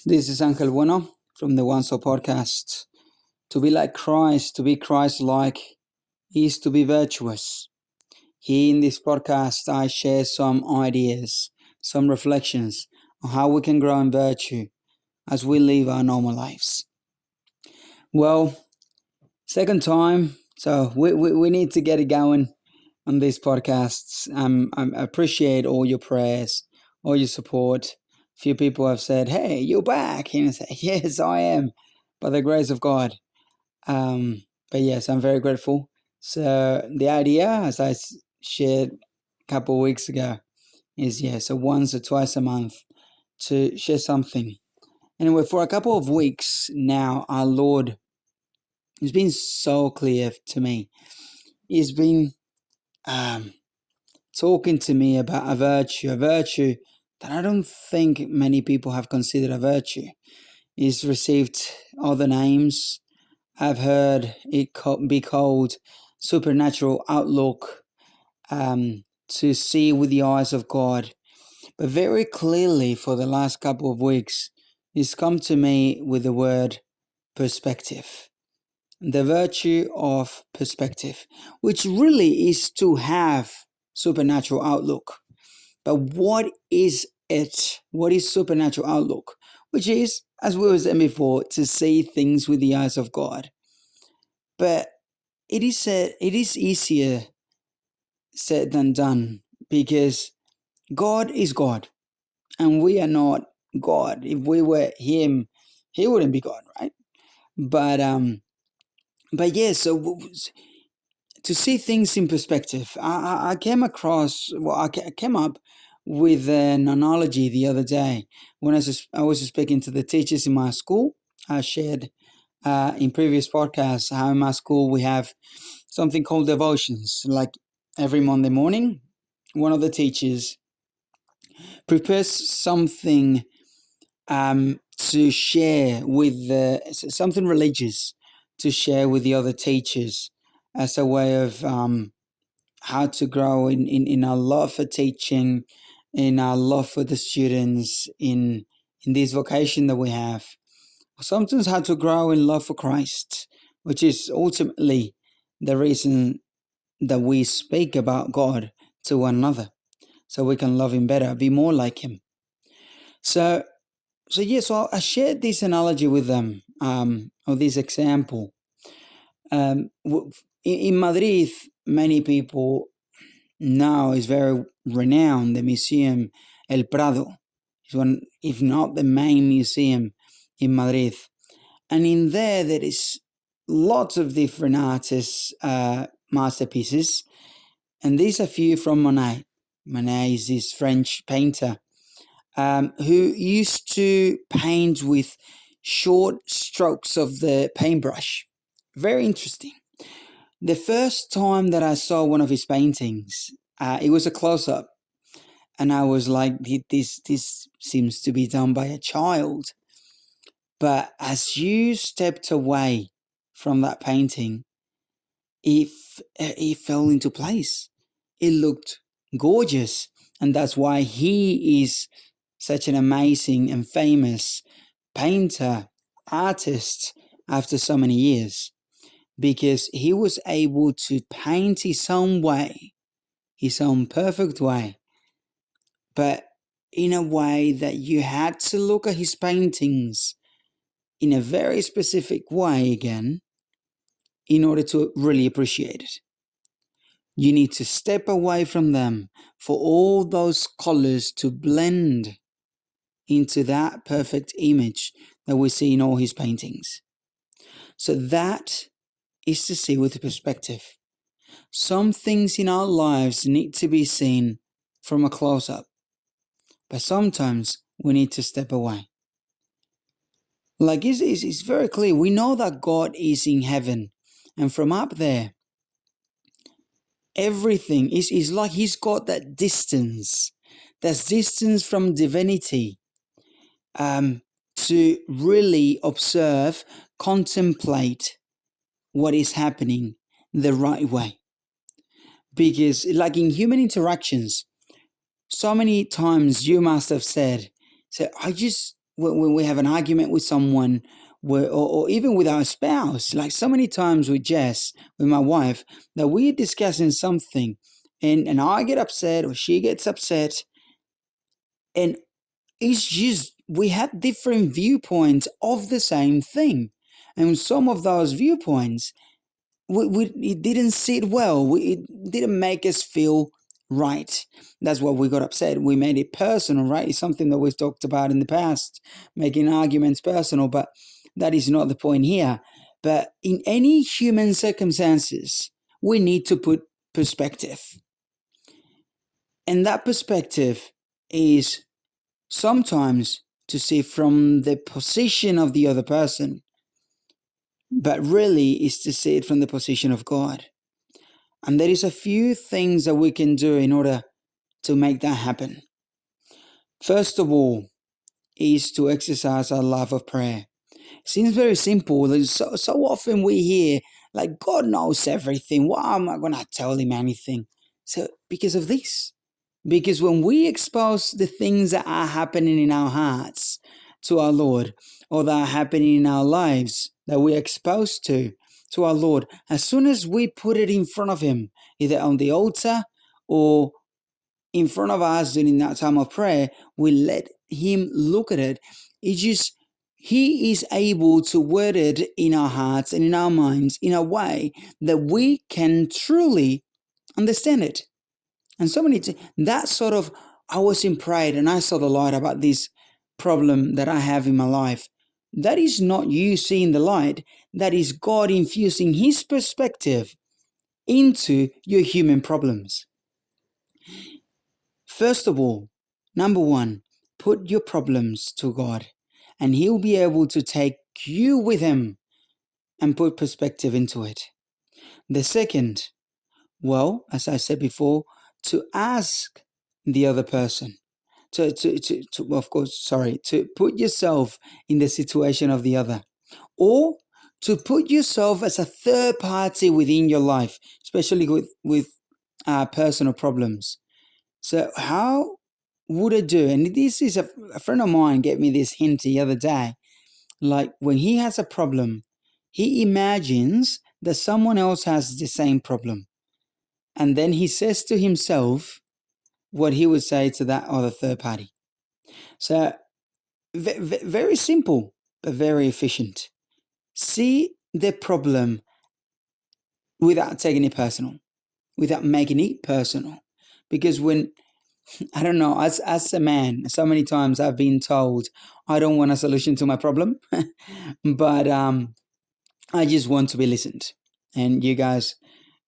This is Angel Bueno from the One Soul Podcast. To be like Christ, to be Christ-like, is to be virtuous. Here in this podcast, I share some ideas, some reflections on how we can grow in virtue as we live our normal lives. Well, second time, so we need to get it going on these podcasts. I appreciate all your prayers, all your support. Few people have said, "Hey, you're back," and I say, "Yes, I am, by the grace of God." But yes, I'm very grateful. So the idea, as I shared a couple of weeks ago, is so once or twice a month to share something. Anyway, for a couple of weeks now, our Lord has been so clear to me. He's been talking to me about a virtue that I don't think many people have considered a virtue. It's received other names. I've heard it be called supernatural outlook, to see with the eyes of God. But very clearly, for the last couple of weeks, it's come to me with the word perspective. The virtue of perspective, which really is to have supernatural outlook. But what is it? What is supernatural outlook? Which is, as we were saying before, to see things with the eyes of God. But it is easier said than done, because God is God and we are not God. If we were Him, He wouldn't be God, right? But yeah. So to see things in perspective, I came across, I came up with an analogy the other day when I was speaking to the teachers in my school. I shared in previous podcasts how in my school we have something called devotions. Like every Monday morning, one of the teachers prepares something to share with something religious to share with the other teachers as a way of how to grow in our love for teaching, in our love for the students, in this vocation that we have. Sometimes how to grow in love for Christ, which is ultimately the reason that we speak about God to one another, so we can love Him better, be more like Him. So I shared this analogy with them, or this example. In Madrid, many people now is very renowned, the museum El Prado. It's one, if not the main museum in Madrid. And in there is lots of different artists' masterpieces. And these are few from Monet. Monet is this French painter who used to paint with short strokes of the paintbrush. Very interesting. The first time that I saw one of his paintings, it was a close-up. And I was like, this seems to be done by a child. But as you stepped away from that painting, it fell into place. It looked gorgeous. And that's why he is such an amazing and famous painter, artist after so many years. Because he was able to paint his own way, his own perfect way, but in a way that you had to look at his paintings in a very specific way again in order to really appreciate it. You need to step away from them for all those colors to blend into that perfect image that we see in all his paintings. So that is to see with perspective. Some things in our lives need to be seen from a close-up, but sometimes we need to step away. Like it's very clear. We know that God is in heaven, and from up there, everything is like He's got that distance. That's distance from divinity, to really observe, contemplate what is happening the right way. Because like in human interactions, so many times you must have said, I just when we have an argument with someone, or even with our spouse, like so many times with Jess, with my wife, that we're discussing something, and I get upset or she gets upset, and it's just we have different viewpoints of the same thing, and some of those viewpoints, it didn't sit well. It didn't make us feel right. That's why we got upset. We made it personal, right? It's something that we've talked about in the past, making arguments personal, but that is not the point here. But in any human circumstances, we need to put perspective. And that perspective is sometimes to see from the position of the other person, but really is to see it from the position of God. And there is a few things that we can do in order to make that happen. First of all, is to exercise our love of prayer. Seems very simple. So often we hear, like, God knows everything. Why am I going to tell him anything? So, because of this. Because when we expose the things that are happening in our hearts to our Lord, or that are happening in our lives that we're exposed to our Lord, as soon as we put it in front of him, either on the altar or in front of us during that time of prayer, we let him look at it. It's just, he is able to word it in our hearts and in our minds in a way that we can truly understand it. And so many, that sort of, I was in pride and I saw the light about this problem that I have in my life. That is not you seeing the light. That is God infusing his perspective into your human problems. First of all, number one, put your problems to God, and he'll be able to take you with him and put perspective into it. The second, well, as I said before, to ask the other person, to put yourself in the situation of the other, or to put yourself as a third party within your life, especially with personal problems. So how would I do? And this is a friend of mine gave me this hint the other day. Like when he has a problem, he imagines that someone else has the same problem. And then he says to himself what he would say to that other third party. So very simple, but very efficient. See the problem without taking it personal, without making it personal. Because when, I don't know, as a man, so many times I've been told I don't want a solution to my problem, but I just want to be listened. And you guys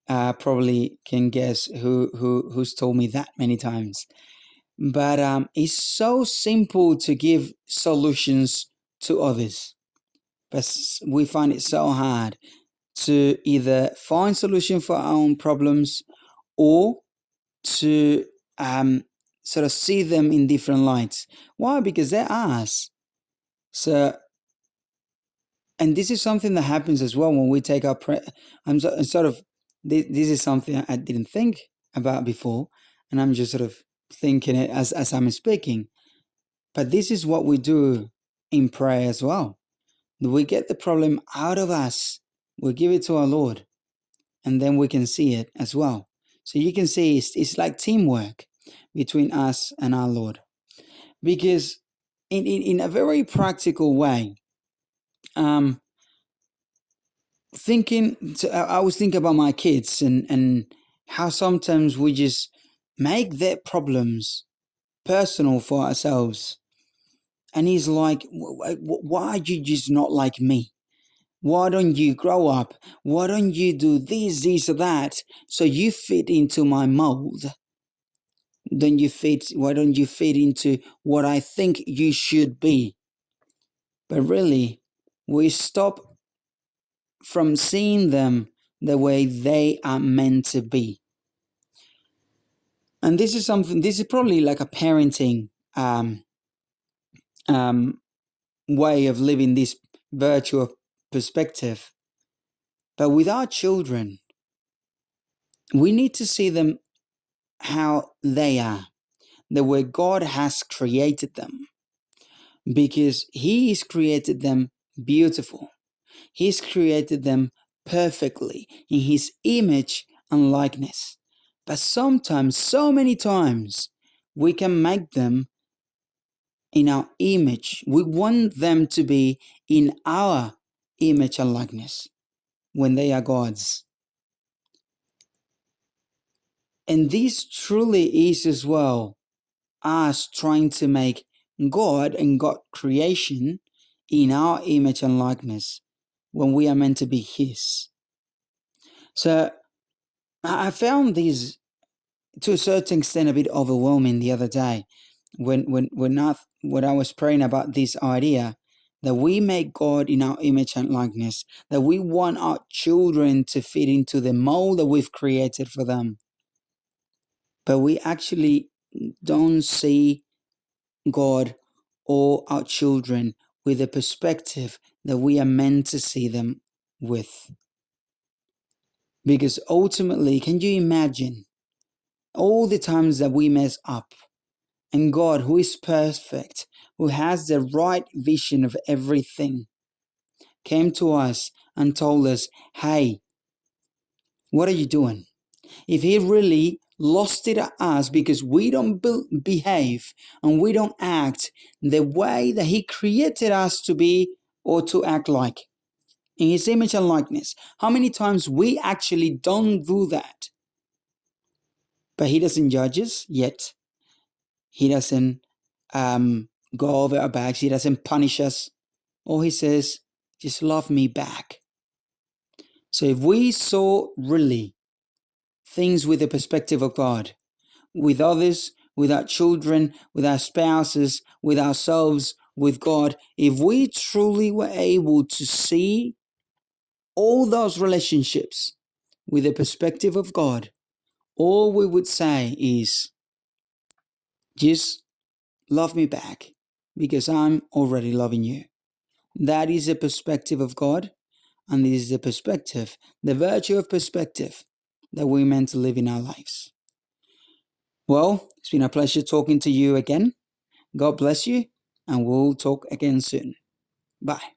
probably can guess who's told me that many times. But it's so simple to give solutions to others, but we find it so hard to either find solution for our own problems or to sort of see them in different lights. Why? Because they're ours. So, and this is something that happens as well when we take our this is something I didn't think about before, and I'm just sort of thinking it as I'm speaking. But this is what we do in prayer as well. We get the problem out of us, we give it to our Lord, and then we can see it as well. So you can see it's like teamwork between us and our Lord. Because in a very practical way, I was thinking about my kids and how sometimes we just make their problems personal for ourselves. And he's like, why are you just not like me? Why don't you grow up? Why don't you do this, or that, so you fit into my mold? Why don't you fit into what I think you should be? But really, we stop from seeing them the way they are meant to be. And this is probably like a parenting way of living this virtue of perspective. But with our children, we need to see them how they are, the way God has created them. because He's created them beautiful. He's created them perfectly in His image and likeness. But sometimes, so many times, we can make them in our image. We want them to be in our image and likeness when they are God's. And this truly is as well us trying to make God and God creation in our image and likeness when we are meant to be His. So I found this to a certain extent a bit overwhelming the other day when I was praying about this idea that we make God in our image and likeness, that we want our children to fit into the mold that we've created for them. But we actually don't see God or our children with the perspective that we are meant to see them with. Because ultimately, can you imagine all the times that we mess up and God, who is perfect, who has the right vision of everything, came to us and told us, hey, what are you doing? If He really lost it at us because we don't behave and we don't act the way that He created us to be or to act like in His image and likeness, how many times we actually don't do that? But He doesn't judge us yet. He doesn't go over our backs. He doesn't punish us. All He says, just love me back. So if we saw really things with the perspective of God, with others, with our children, with our spouses, with ourselves, with God, if we truly were able to see all those relationships with the perspective of God, all we would say is, just love me back because I'm already loving you. That is the perspective of God, and this is the perspective, the virtue of perspective that we're meant to live in our lives. Well, it's been a pleasure talking to you again. God bless you, and we'll talk again soon. Bye.